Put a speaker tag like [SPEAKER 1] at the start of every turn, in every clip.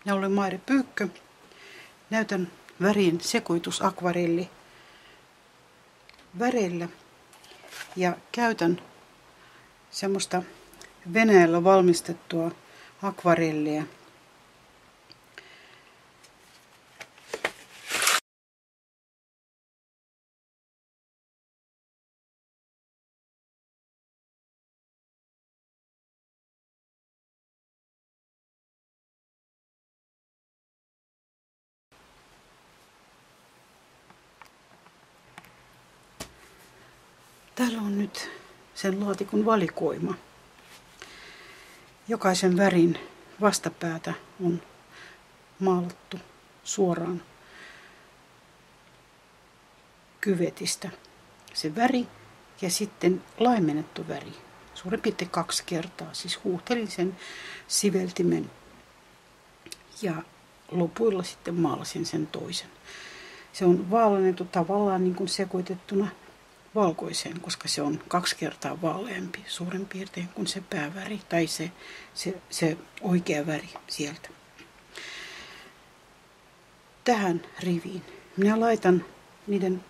[SPEAKER 1] Minä olen Maire Pyykkö. Näytän värien sekoitusakvarelli väreillä ja käytän semmoista Venäjällä valmistettua akvarellia. Täällä on nyt sen laatikon valikoima. Jokaisen värin vastapäätä on maalattu suoraan kyvetistä se väri ja sitten laimennettu väri. Suurin piirtein 2 kertaa. Siis huuhtelin sen siveltimen ja lopuilla sitten maalasin sen toisen. Se on vaalennettu tavallaan niin kuin sekoitettuna valkoiseen, koska se on 2 kertaa vaaleampi suurin piirtein kuin se pääväri tai se oikea väri sieltä. Tähän riviin minä laitan niiden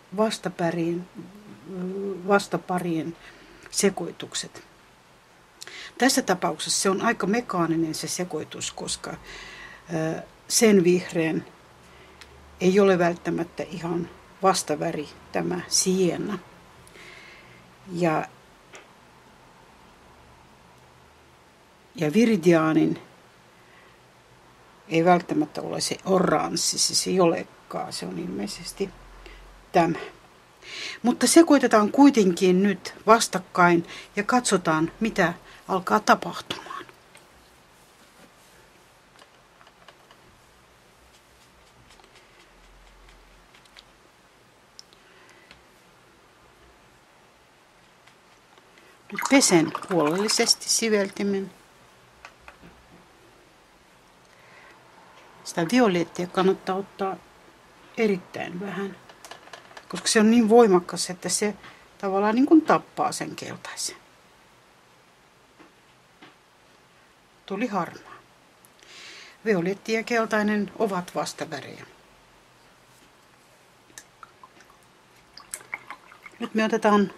[SPEAKER 1] vastaparien sekoitukset. Tässä tapauksessa se on aika mekaaninen se sekoitus, koska sen vihreän ei ole välttämättä ihan vastaväri tämä sienna. Ja viridiaanin ei välttämättä ole se oranssi, se ei olekaan, se on ilmeisesti tämä. Mutta sekoitetaan kuitenkin nyt vastakkain ja katsotaan, mitä alkaa tapahtumaan. Nyt pesen huolellisesti siveltimen. Sitä violettia kannattaa ottaa erittäin vähän, koska se on niin voimakas, että se tavallaan niin kuin tappaa sen keltaisen. Tuli harmaa. Violetti ja keltainen ovat vastavärejä. Nyt me otetaan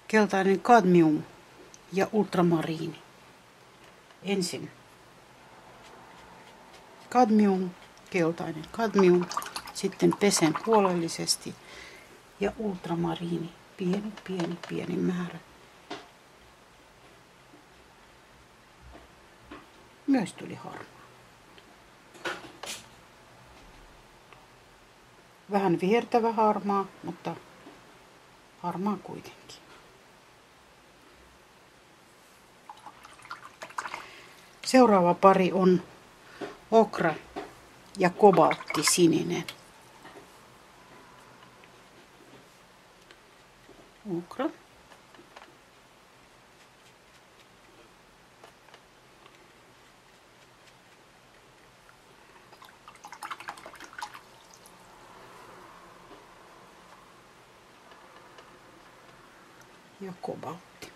[SPEAKER 1] keltainen kadmium ja ultramariini. Ensin kadmium, keltainen kadmium, sitten pesen huolellisesti ja ultramariini, pieni määrä. Myös tuli harmaa. Vähän viertävä harmaa, mutta harmaa kuitenkin. Seuraava pari on okra ja kobalttisininen. Okra. Ja kobaltti.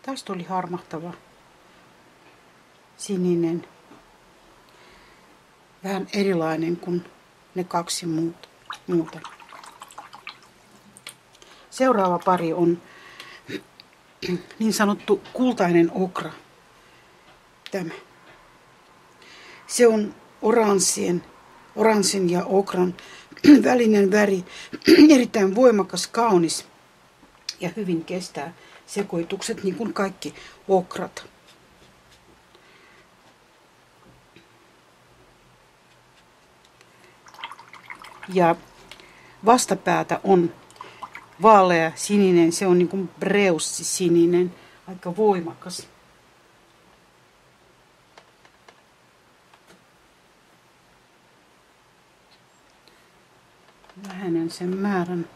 [SPEAKER 1] Taas tuli harmahtava sininen. Vähän erilainen kuin ne 2 muuta. Seuraava pari on niin sanottu kultainen okra. Tämä. Se on oranssin ja okran välinen väri. Erittäin voimakas, kaunis ja hyvin kestää sekoitukset niin kuin kaikki okrat. Ja vastapäätä on vaalea sininen, se on niin kuin breussisininen, aika voimakas. Vähennän sen määrän.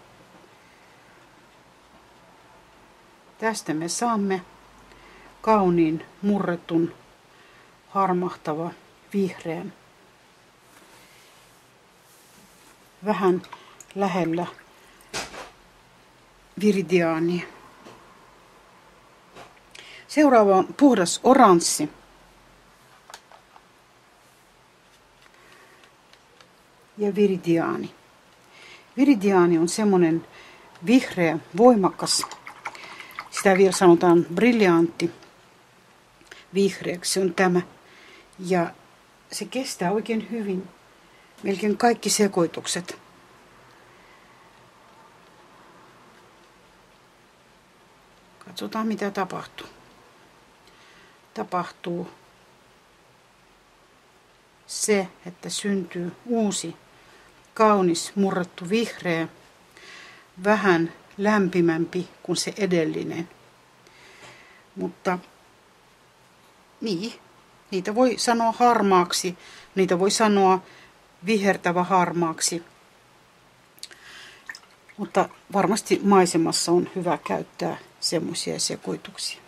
[SPEAKER 1] Tästä me saamme kauniin murretun, harmahtava, vihreän. Vähän lähellä viridiaania. Seuraava on puhdas oranssi. Ja viridiaani. Viridiaani on semmoinen vihreä, voimakas. Sitä vielä sanotaan briljantti vihreäksi. Se on tämä. Ja se kestää oikein hyvin melkein kaikki sekoitukset. Katsotaan mitä tapahtuu. Tapahtuu se, että syntyy uusi, kaunis, murrettu vihreä, vähän lämpimämpi kuin se edellinen. Mutta niin, niitä voi sanoa harmaaksi, niitä voi sanoa vihertävä harmaaksi. Mutta varmasti maisemassa on hyvä käyttää semmoisia sekoituksia.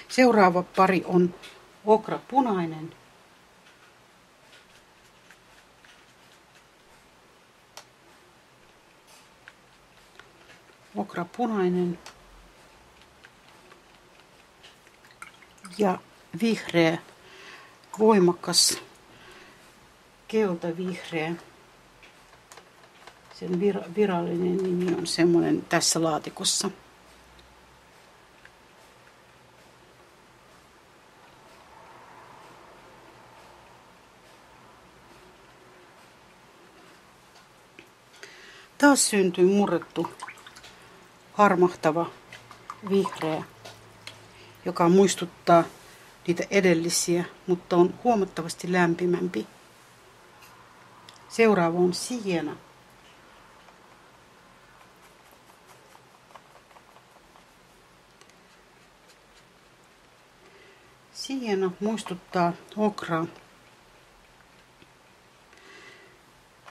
[SPEAKER 1] Seuraava pari on okrapunainen. Okrapunainen ja vihreä, voimakas, keltavihreä. Sen virallinen nimi on semmoinen tässä laatikossa. Taas syntyy murrettu, harmahtava, vihreä, joka muistuttaa niitä edellisiä, mutta on huomattavasti lämpimämpi. Seuraava on siena. Siena muistuttaa okraa.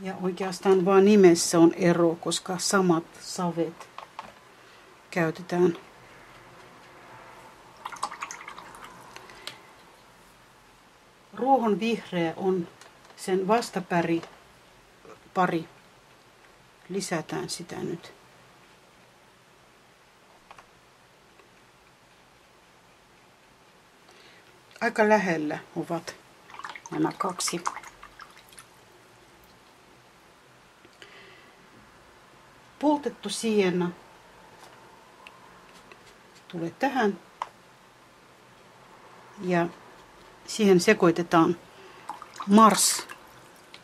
[SPEAKER 1] Ja oikeastaan vaan nimessä on ero, koska samat savet käytetään. Ruohon vihreä on sen vastapari. Lisätään sitä nyt. Aika lähellä ovat nämä kaksi. Poltettu sienna tulee tähän ja siihen sekoitetaan Mars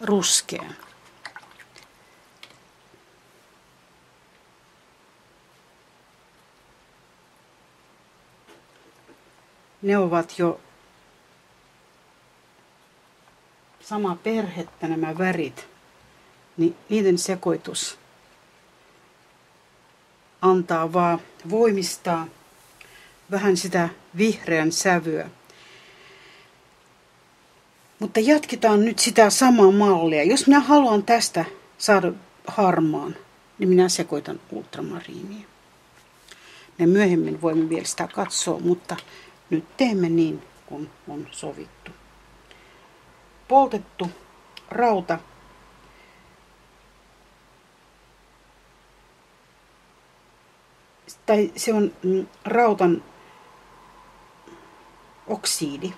[SPEAKER 1] ruskea. Ne ovat jo samaa perhettä nämä värit, niin niiden sekoitus antaa vaan voimistaa vähän sitä vihreän sävyä. Mutta jatketaan nyt sitä samaa mallia. Jos minä haluan tästä saada harmaan, niin minä sekoitan ultramariinia. Me myöhemmin voimme vielä sitä katsoa, mutta nyt teemme niin, kuin on sovittu. Poltettu rauta. Tai se on rautan oksidi.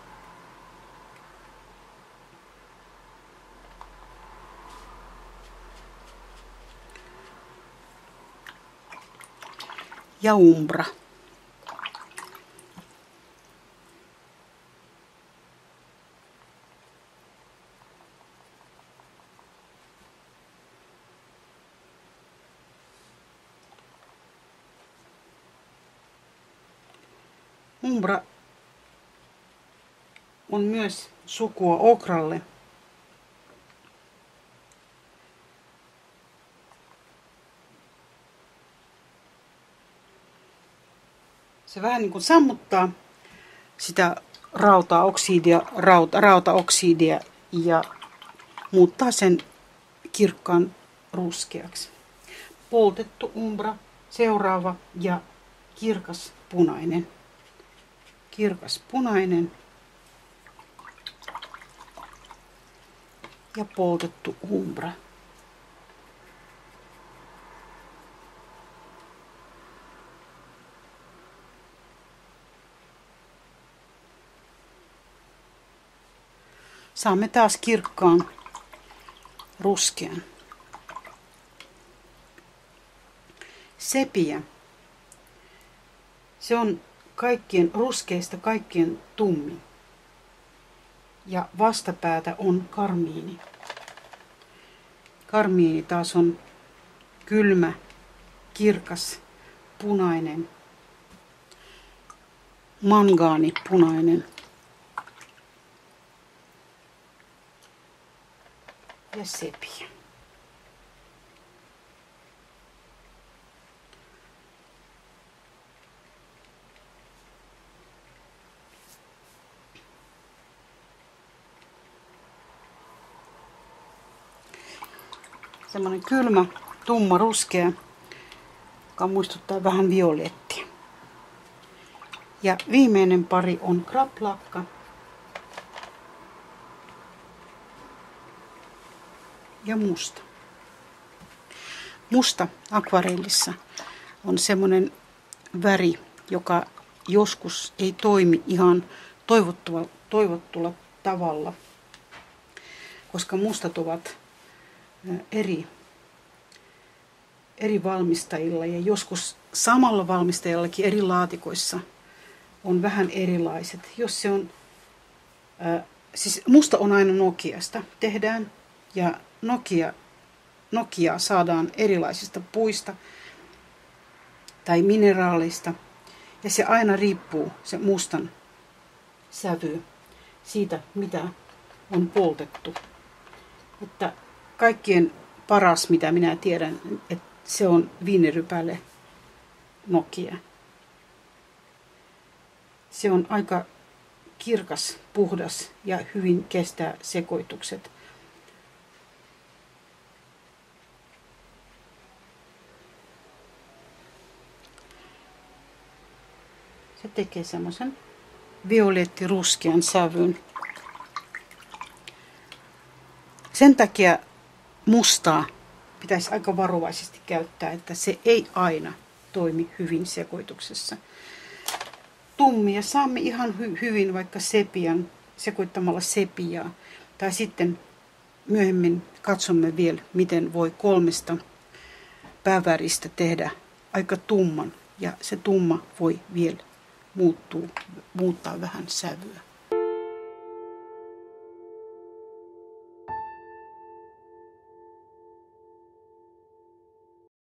[SPEAKER 1] Ja umbra. Umbra on myös sukua okralle. Se vähän niin kuin sammuttaa sitä rautaoksidia ja muuttaa sen kirkkaan ruskeaksi. Poltettu umbra, seuraava ja kirkas punainen. Kirkas punainen ja poltettu umbra. Saamme taas kirkkaan ruskean. Sepia. Se on kaikkien ruskeista kaikkien tummin. Ja vastapäätä on karmiini. Karmiini taas on kylmä, kirkas, punainen, mangaanipunainen. Ja sepia. Semmoinen kylmä, tumma, ruskea, joka muistuttaa vähän violettia. Ja viimeinen pari on kraplakka. Ja musta. Musta akvarellissa on semmoinen väri, joka joskus ei toimi ihan toivottulla tavalla, koska mustat ovat eri valmistajilla ja joskus samalla valmistajallakin eri laatikoissa on vähän erilaiset. Jos se on, siis musta on aina Nokiasta tehdään ja Nokia saadaan erilaisista puista tai mineraaleista ja se aina riippuu se mustan sävy siitä, mitä on poltettu. Että kaikkien paras, mitä minä tiedän, että se on viinirypäle Nokia. Se on aika kirkas, puhdas ja hyvin kestää sekoitukset. Se tekee semmoisen violetti-ruskean sävyn. Sen takia mustaa pitäisi aika varovaisesti käyttää, että se ei aina toimi hyvin sekoituksessa. Tummia saamme ihan hyvin vaikka sepian, sekoittamalla sepiaa. Tai sitten myöhemmin katsomme vielä, miten voi 3 pääväristä tehdä aika tumman. Ja se tumma voi vielä muuttaa vähän sävyä.